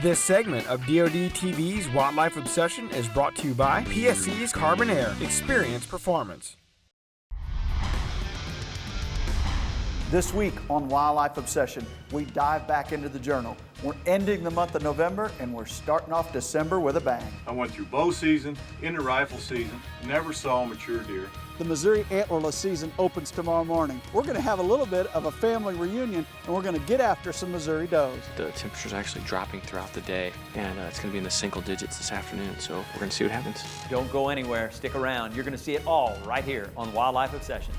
This segment of DoD TV's Wildlife Obsession is brought to you by PSC's Carbon Air. Experience performance. This week on Wildlife Obsession, we dive back into the journal. We're ending the month of November and we're starting off December with a bang. I went through bow season, into rifle season, never saw a mature deer. The Missouri antlerless season opens tomorrow morning. We're going to have a little bit of a family reunion and we're going to get after some Missouri does. The temperature's actually dropping throughout the day and it's going to be in the single digits this afternoon, so we're going to see what happens. Don't go anywhere, stick around. You're going to see it all right here on Wildlife Obsession.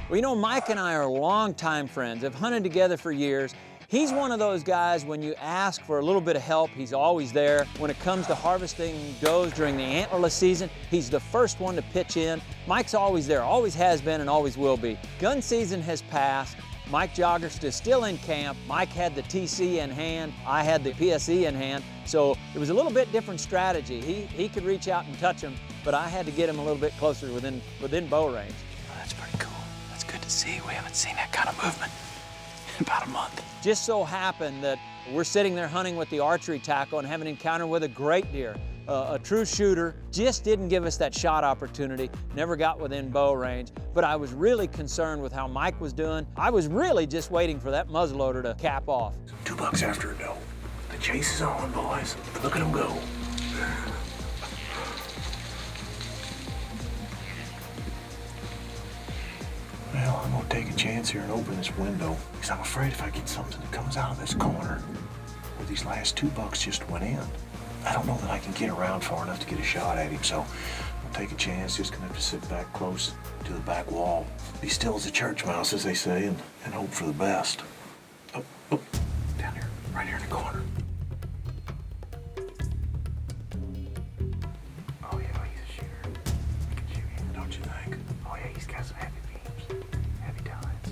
Well, you know, Mike and I are longtime friends, have hunted together for years. He's one of those guys, when you ask for a little bit of help, he's always there. When it comes to harvesting does during the antlerless season, he's the first one to pitch in. Mike's always there, always has been and always will be. Gun season has passed. Mike Joggerst is still in camp. Mike had the TC in hand, I had the PSE in hand, so it was a little bit different strategy. He could reach out and touch him, but I had to get him a little bit closer within bow range. That's pretty cool. That's good to see. We haven't seen that kind of movement in about a month. Just so happened that we're sitting there hunting with the archery tackle and have an encounter with a great deer. A true shooter, just didn't give us that shot opportunity, never got within bow range, but I was really concerned with how Mike was doing. I was really just waiting for that muzzleloader to cap off. 2 bucks after a doe. The chase is on, boys. Look at them go. Well, I'm gonna take a chance here and open this window, because I'm afraid if I get something that comes out of this corner where these last 2 bucks just went in, I don't know that I can get around far enough to get a shot at him, so I'll take a chance, just gonna have to sit back close to the back wall. Be still as a church mouse, as they say, and hope for the best. Oh, down here, right here in the corner. Oh yeah, he's a shooter. He can shoot him, don't you think? Oh yeah, he's got some heavy beams, heavy tines.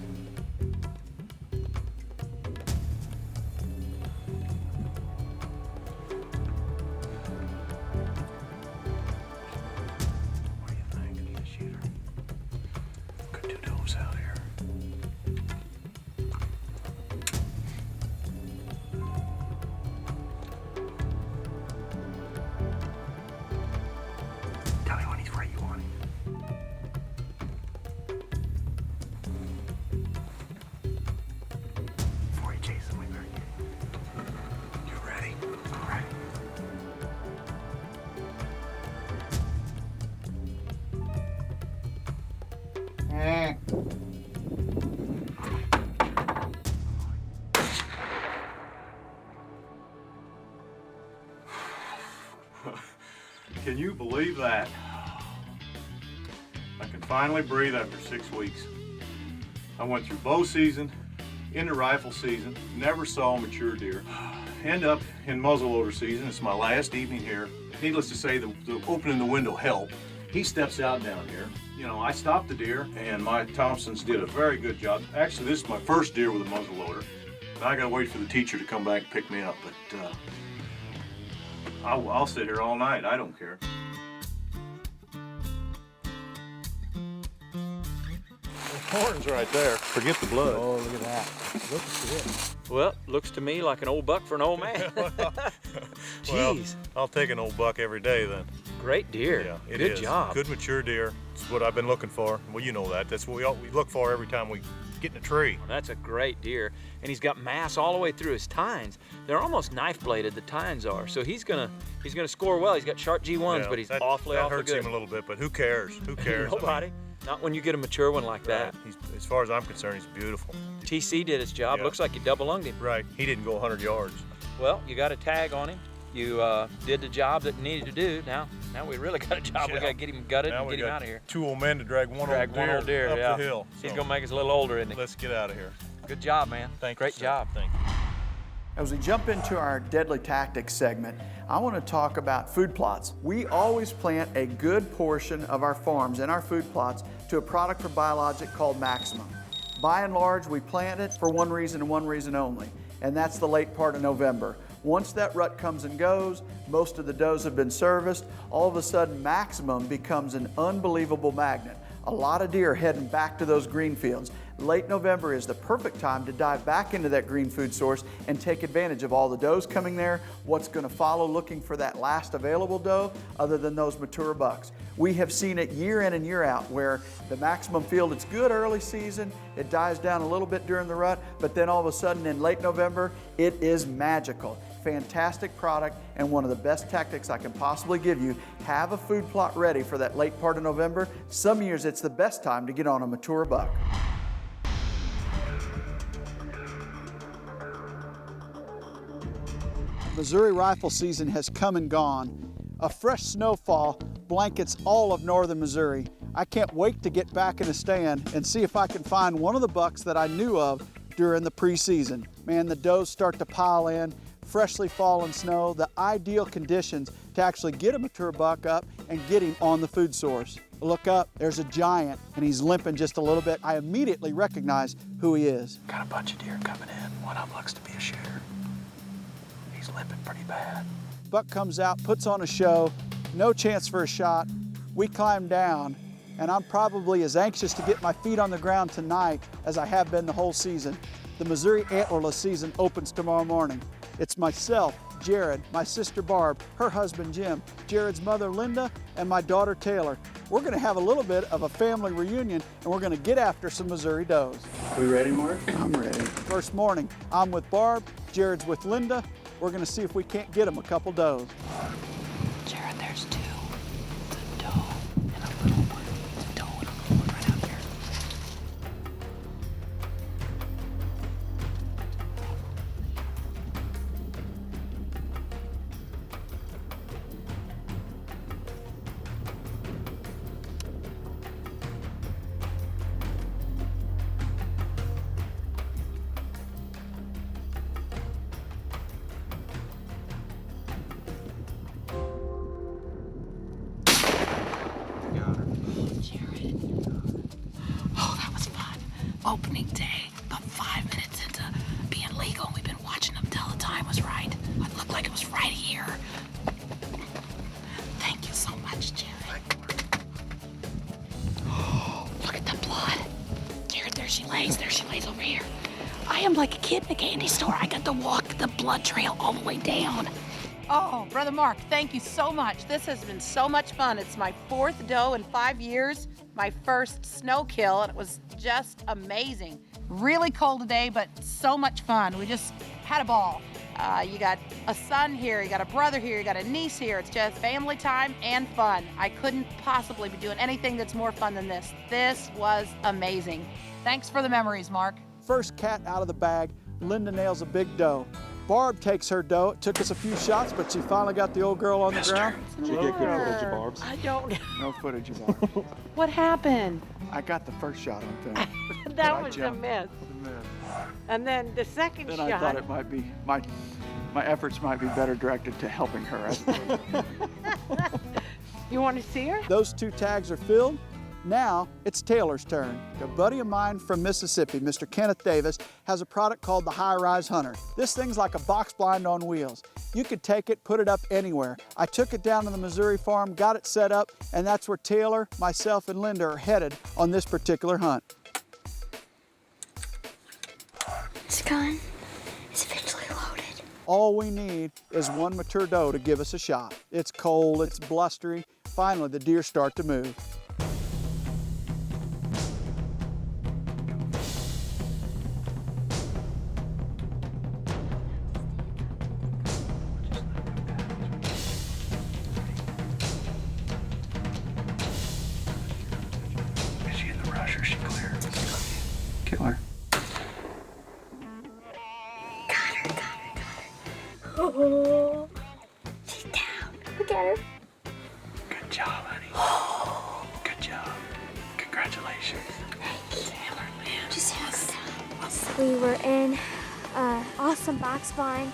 What do you think? He's a shooter. Got 2 does out here. Tell me when he's where you want him. Before he chases him, we better get him. You ready? All right. Can you believe that? I can finally breathe after 6 weeks. I went through bow season, into rifle season, never saw a mature deer. End up in muzzleloader season. It's my last evening here. Needless to say, the opening the window helped. He steps out down here. You know, I stopped the deer, and my Thompsons did a very good job. Actually, this is my first deer with a muzzleloader. Now I gotta wait for the teacher to come back and pick me up, but I'll sit here all night. I don't care. The horn's right there. Forget the blood. Oh, look at that. Looks good. Well, looks to me like an old buck for an old man. Well, Jeez. I'll take an old buck every day then. Great deer. Yeah, it Good is. job. Good mature deer. It's what I've been looking for. Well, you know that. That's what we look for every time we get in a tree. That's a great deer, and he's got mass all the way through his tines. They're almost knife bladed, the tines are. So he's gonna score well. He's got sharp G1s, Yeah, but he's that awfully hurts good. him a little bit, but who cares? Who cares? Nobody. Not when you get a mature one like that. He's, as far as I'm concerned, he's beautiful. TC did his job. Yeah. Looks like you double lunged him. Right. He didn't go 100 yards. Well, you got a tag on him. You did the job that you needed to do. Now we really got a job. We got to get him gutted and get him out of here. 2 old men to drag one old deer up the hill. He's going to make us a little older, isn't he? Let's get out of here. Good job, man. Great job. Thank you. As we jump into our Deadly Tactics segment, I want to talk about food plots. We always plant a good portion of our farms and our food plots to a product for biologic called Maximum. By and large, we plant it for one reason and one reason only, and that's the late part of November. Once that rut comes and goes, most of the does have been serviced, all of a sudden Maximum becomes an unbelievable magnet. A lot of deer heading back to those green fields. Late November is the perfect time to dive back into that green food source and take advantage of all the does coming there, what's going to follow looking for that last available doe other than those mature bucks. We have seen it year in and year out where the Maximum field, it's good early season, it dies down a little bit during the rut, but then all of a sudden in late November, it is magical. Fantastic product and one of the best tactics I can possibly give you. Have a food plot ready for that late part of November. Some years it's the best time to get on a mature buck. Missouri rifle season has come and gone. A fresh snowfall blankets all of northern Missouri. I can't wait to get back in a stand and see if I can find one of the bucks that I knew of during the preseason. Man, the does start to pile in, freshly fallen snow, the ideal conditions to actually get a mature buck up and get him on the food source. Look up, there's a giant and he's limping just a little bit. I immediately recognize who he is. Got a bunch of deer coming in. One of them looks to be a shooter. He's limping pretty bad. Buck comes out, puts on a show, no chance for a shot. We climb down, and I'm probably as anxious to get my feet on the ground tonight as I have been the whole season. The Missouri antlerless season opens tomorrow morning. It's myself, Jared, my sister Barb, her husband Jim, Jared's mother Linda, and my daughter Taylor. We're gonna have a little bit of a family reunion, and we're gonna get after some Missouri does. We ready, Mark? I'm ready. First morning, I'm with Barb, Jared's with Linda. We're gonna see if we can't get them a couple does. Jared, there's two. The doe and a little one. The doe and a little one right out there. Opening day, about 5 minutes into being legal. We've been watching them till the time was right. It looked like it was right here. Thank you so much, Jared. Oh, look at the blood. Jared, there she lays over here. I am like a kid in a candy store. I got to walk the blood trail all the way down. Oh, Brother Mark, thank you so much. This has been so much fun. It's my 4th doe in 5 years, my first snow kill, and it was just amazing. Really cold today, but so much fun. We just had a ball. You got a son here, you got a brother here, you got a niece here. It's just family time and fun. I couldn't possibly be doing anything that's more fun than this. This was amazing. Thanks for the memories, Mark. First cat out of the bag, Linda nails a big doe. Barb takes her doe. It took us a few shots, but she finally got the old girl on the ground. Did you get good footage of Barb's? I don't. No footage of Barb. What happened? I got the first shot on film. That was a miss. And then the second Then shot. I thought it might be, my efforts might be better directed to helping her. You want to see her? Those 2 tags are filled. Now it's Taylor's turn. A buddy of mine from Mississippi, Mr. Kenneth Davis, has a product called the High Rise Hunter. This thing's like a box blind on wheels. You could take it, put it up anywhere. I took it down to the Missouri farm, got it set up, and that's where Taylor, myself, and Linda are headed on this particular hunt. This gun is officially loaded. All we need is one mature doe to give us a shot. It's cold, it's blustery. Finally, the deer start to move. Killer. Got her. We were in an awesome box barn,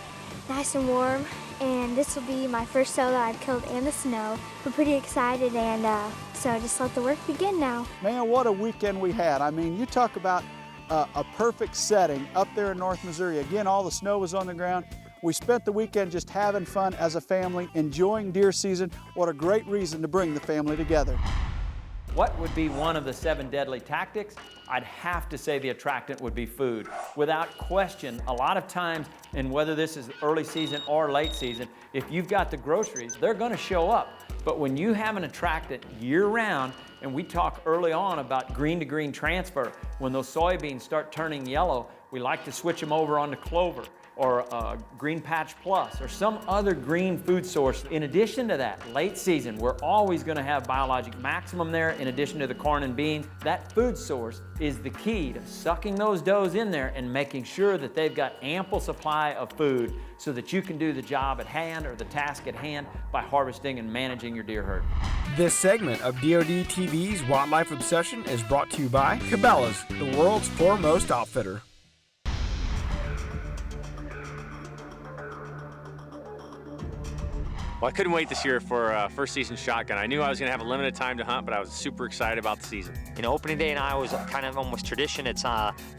nice and warm, and this will be my first doe that I've killed in the snow. We're pretty excited, and so just let the work begin now. Man, what a weekend we had. I mean, you talk about a perfect setting up there in North Missouri. Again, all the snow was on the ground. We spent the weekend just having fun as a family, enjoying deer season. What a great reason to bring the family together. What would be one of the 7 deadly tactics? I'd have to say the attractant would be food. Without question, a lot of times, and whether this is early season or late season, if you've got the groceries, they're gonna show up. But when you have an attractant year-round, and we talk early on about green-to-green transfer, when those soybeans start turning yellow, we like to switch them over onto clover, or Green Patch Plus, or some other green food source. In addition to that, late season, we're always gonna have Biologic Maximum there, in addition to the corn and beans. That food source is the key to sucking those does in there and making sure that they've got ample supply of food so that you can do the job at hand or the task at hand by harvesting and managing your deer herd. This segment of DoD TV's Wildlife Obsession is brought to you by Cabela's, the world's foremost outfitter. Well, I couldn't wait this year for first season shotgun. I knew I was going to have a limited time to hunt, but I was super excited about the season. You know, opening day in Iowa is kind of almost tradition. It's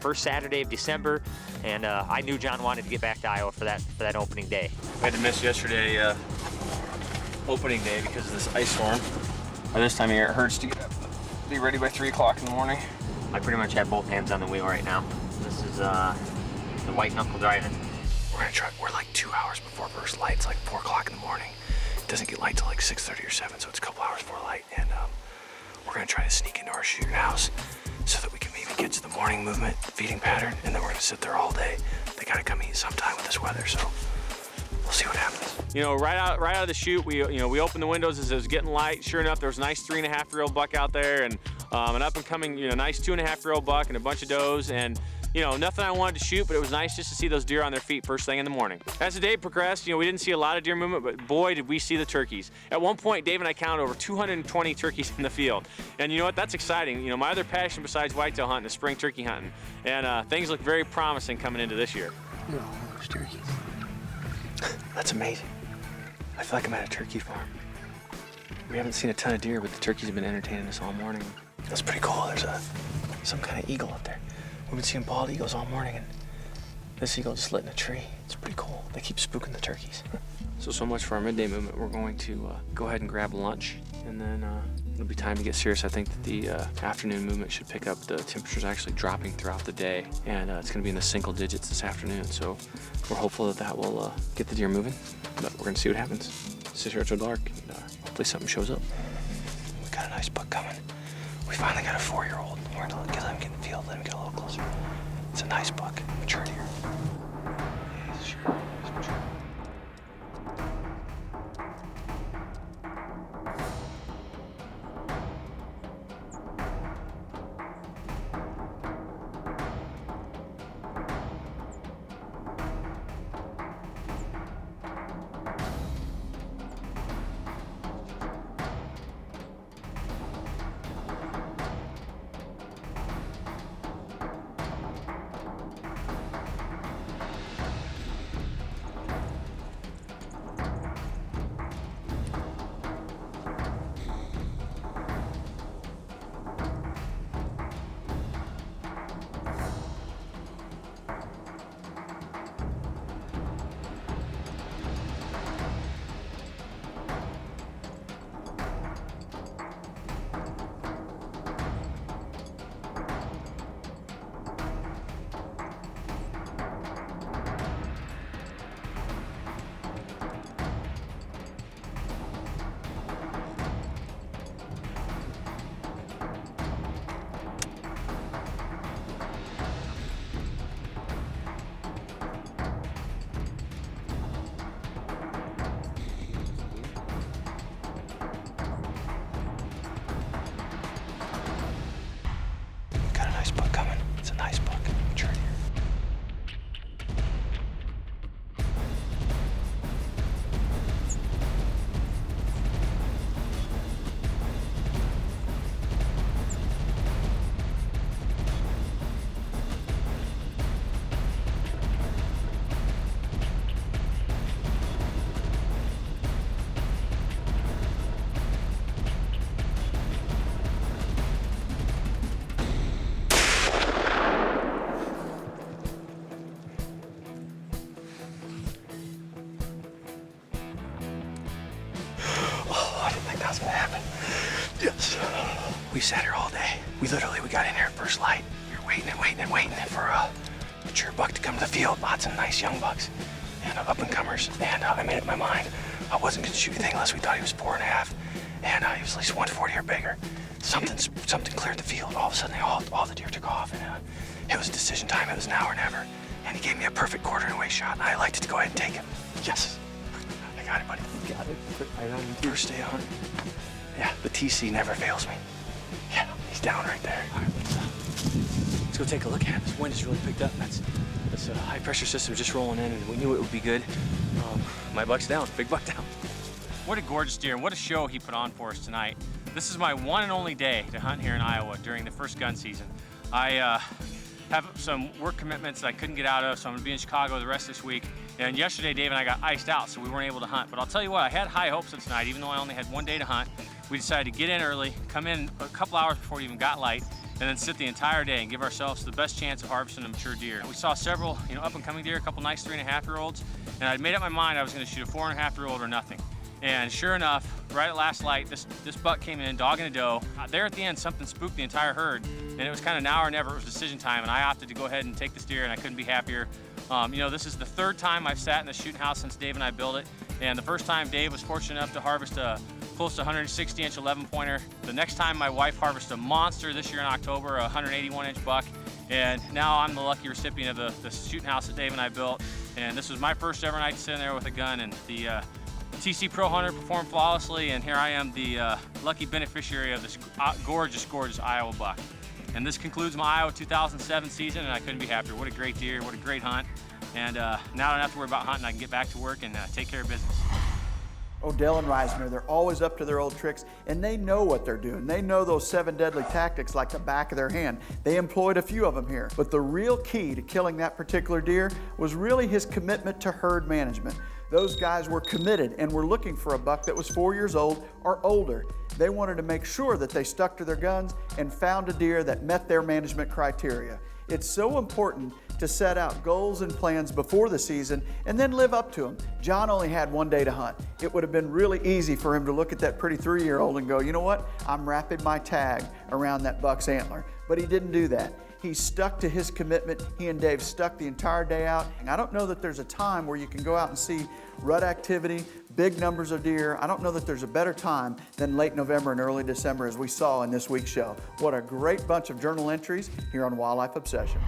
first Saturday of December, and I knew John wanted to get back to Iowa for that opening day. I had to miss yesterday opening day because of this ice storm. By this time of year, it hurts to get up, be ready by 3 o'clock in the morning. I pretty much have both hands on the wheel right now. This is the white knuckle driving. We're like 2 hours before first light. It's like 4 o'clock in the morning. It doesn't get light till like 6:30 or 7, so it's a couple hours before light. And we're gonna try to sneak into our shooting house so that we can maybe get to the morning movement, feeding pattern, and then we're gonna sit there all day. They gotta come eat sometime with this weather, so we'll see what happens. You know, right out of the chute, we opened the windows as it was getting light. Sure enough, there was a nice 3.5-year-old buck out there, and an up and coming, nice 2.5-year-old buck and a bunch of does, and nothing I wanted to shoot, but it was nice just to see those deer on their feet first thing in the morning. As the day progressed, we didn't see a lot of deer movement, but boy, did we see the turkeys. At one point, Dave and I counted over 220 turkeys in the field. And you know what? That's exciting. My other passion besides whitetail hunting is spring turkey hunting. And things look very promising coming into this year. Look at all those turkeys. That's amazing. I feel like I'm at a turkey farm. We haven't seen a ton of deer, but the turkeys have been entertaining us all morning. That's pretty cool. There's some kind of eagle up there. We've been seeing bald eagles all morning, and this eagle just lit in a tree. It's pretty cool. They keep spooking the turkeys. So much for our midday movement. We're going to go ahead and grab lunch, and then it'll be time to get serious. I think that the afternoon movement should pick up. The temperature's actually dropping throughout the day, and it's going to be in the single digits this afternoon. So we're hopeful that will get the deer moving, but we're going to see what happens. Sit here till dark, and hopefully something shows up. We got a nice buck coming. We finally got a 4-year-old. We're going to let him get in the field, let him get a little closer. It's a nice buck, mature deer. Yeah, he's sure. He's mature. We sat here all day. We got in here at first light. We were waiting for a mature buck to come to the field. Lots of nice young bucks and up-and-comers. And I made up my mind I wasn't gonna shoot anything unless we thought he was 4.5. And he was at least 140 or bigger. Something cleared the field. All of a sudden, all the deer took off, and it was decision time. It was now or never. And he gave me a perfect quarter and away shot, and I liked it to go ahead and take it. Yes, I got it, buddy. You got it. First day on. Yeah, the TC never fails me. Yeah, he's down right there. All right, let's go take a look at it. This wind has really picked up. That's a high pressure system just rolling in, and we knew it would be good. My buck's down, big buck down. What a gorgeous deer, and what a show he put on for us tonight. This is my one and only day to hunt here in Iowa during the first gun season. I have some work commitments that I couldn't get out of, so I'm gonna be in Chicago the rest of this week. And yesterday, Dave and I got iced out, so we weren't able to hunt. But I'll tell you what, I had high hopes of tonight, even though I only had one day to hunt. We decided to get in early, come in a couple hours before it even got light, and then sit the entire day and give ourselves the best chance of harvesting a mature deer. We saw several, up-and-coming deer, a couple nice 3.5-year-olds, and I'd made up my mind I was gonna shoot a 4.5-year-old or nothing. And sure enough, right at last light, this buck came in, dog and a doe. There at the end, something spooked the entire herd, and it was kind of now or never. It was decision time, and I opted to go ahead and take this deer, and I couldn't be happier. This is the third time I've sat in the shooting house since Dave and I built it, and the first time Dave was fortunate enough to harvest a close to 160-inch 11-pointer. The next time my wife harvested a monster this year in October, a 181-inch buck, and now I'm the lucky recipient of the shooting house that Dave and I built, and this was my first ever night sitting there with a gun, and the TC Pro Hunter performed flawlessly, and here I am, the lucky beneficiary of this gorgeous, gorgeous Iowa buck. And this concludes my Iowa 2007 season, and I couldn't be happier. What a great deer, what a great hunt. And now I don't have to worry about hunting. I can get back to work and take care of business. Odell and Reisner, they're always up to their old tricks, and they know what they're doing. They know those 7 deadly tactics like the back of their hand. They employed a few of them here. But the real key to killing that particular deer was really his commitment to herd management. Those guys were committed and were looking for a buck that was 4 years old or older. They wanted to make sure that they stuck to their guns and found a deer that met their management criteria. It's so important to set out goals and plans before the season and then live up to them. John only had one day to hunt. It would have been really easy for him to look at that pretty 3-year-old and go, you know what, I'm wrapping my tag around that buck's antler. But he didn't do that. He stuck to his commitment. He and Dave stuck the entire day out. I don't know that there's a time where you can go out and see rut activity, big numbers of deer. I don't know that there's a better time than late November and early December, as we saw in this week's show. What a great bunch of journal entries here on Wildlife Obsession.